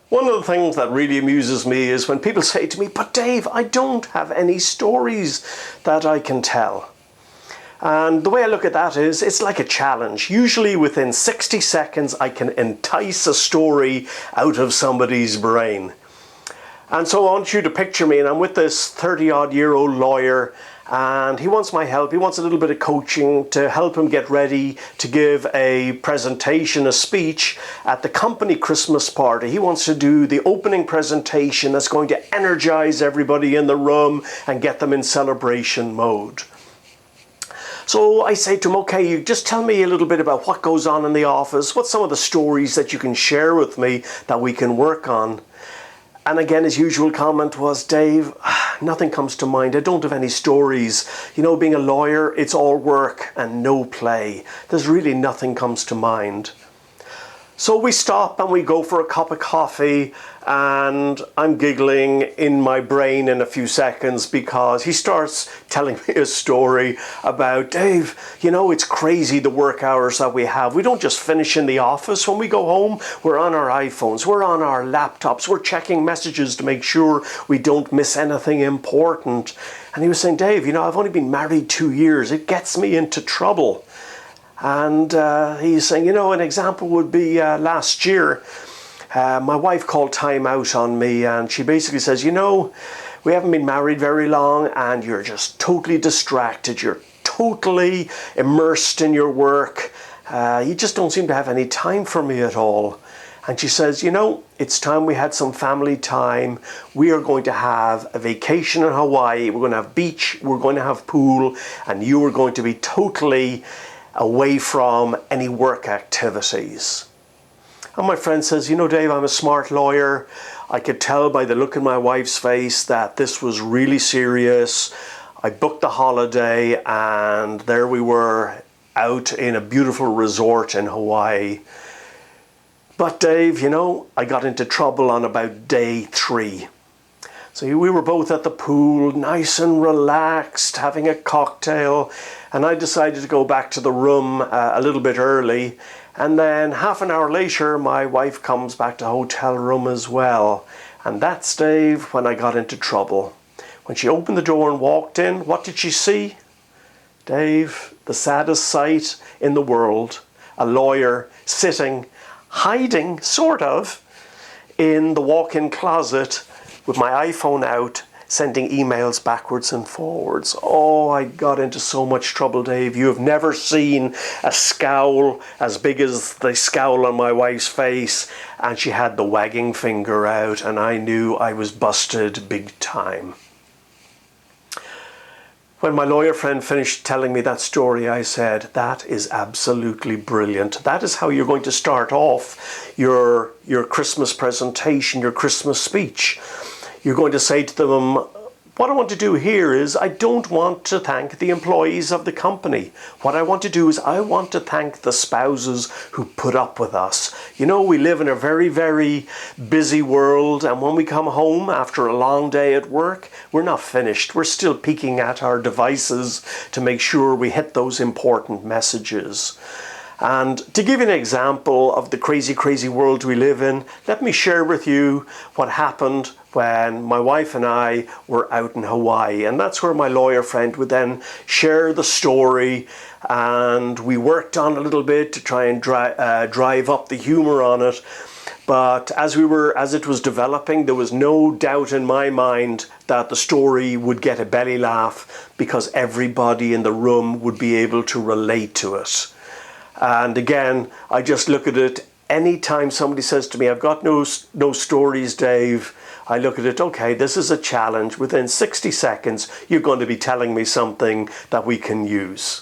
One of the things that really amuses me is when people say to me, "But Dave, I don't have any stories that I can tell." And the way I look at that is, it's like a challenge. Usually within 60 seconds, I can entice a story out of somebody's brain. And so I want you to picture me, and I'm with this 30-odd-year-old lawyer, and he wants my help. He wants a little bit of coaching to help him get ready to give a presentation, a speech at the company Christmas party. He wants to do the opening presentation that's going to energize everybody in the room and get them in celebration mode. So I say to him, "Okay, you just tell me a little bit about what goes on in the office. What's some of the stories that you can share with me that we can work on?" And again, his usual comment was, "Dave, nothing comes to mind. I don't have any stories. You know, being a lawyer, it's all work and no play. There's really nothing comes to mind." So we stop and we go for a cup of coffee, and I'm giggling in my brain in a few seconds because he starts telling me a story about, "Dave, you know, it's crazy the work hours that we have. We don't just finish in the office. When we go home, we're on our iPhones, we're on our laptops, we're checking messages to make sure we don't miss anything important." And he was saying, "Dave, you know, I've only been married 2 years. It gets me into trouble." And he's saying, "You know, an example would be last year, my wife called time out on me, and she basically says, 'You know, we haven't been married very long and you're just totally distracted. You're totally immersed in your work. You just don't seem to have any time for me at all.' And she says, 'You know, it's time we had some family time. We are going to have a vacation in Hawaii. We're going to have beach, we're going to have pool, and you are going to be totally away from any work activities.' And my friend says, 'You know, Dave, I'm a smart lawyer. I could tell by the look in my wife's face that this was really serious. I booked the holiday, and there we were out in a beautiful resort in Hawaii. But Dave, you know, I got into trouble on about day 3. So we were both at the pool, nice and relaxed, having a cocktail, and I decided to go back to the room a little bit early. And then half an hour later, my wife comes back to the hotel room as well. And that's, Dave, when I got into trouble. When she opened the door and walked in, what did she see? Dave, the saddest sight in the world. A lawyer sitting, hiding, sort of, in the walk-in closet with my iPhone out, sending emails backwards and forwards. Oh, I got into so much trouble, Dave. You have never seen a scowl as big as the scowl on my wife's face, and she had the wagging finger out, and I knew I was busted big time." When my lawyer friend finished telling me that story, I said, "That is absolutely brilliant. That is how you're going to start off your Christmas presentation, your Christmas speech. You're going to say to them, what I want to do here is I don't want to thank the employees of the company. What I want to do is I want to thank the spouses who put up with us. You know, we live in a very, very busy world, and when we come home after a long day at work, we're not finished. We're still peeking at our devices to make sure we hit those important messages." And to give you an example of the crazy, crazy world we live in, let me share with you what happened when my wife and I were out in Hawaii. And that's where my lawyer friend would then share the story, and we worked on a little bit to try and drive up the humor on it. But as it was developing, there was no doubt in my mind that the story would get a belly laugh because everybody in the room would be able to relate to it. And again, I just look at it, anytime somebody says to me, "I've got no stories, Dave," I look at it, okay, this is a challenge. Within 60 seconds, you're going to be telling me something that we can use.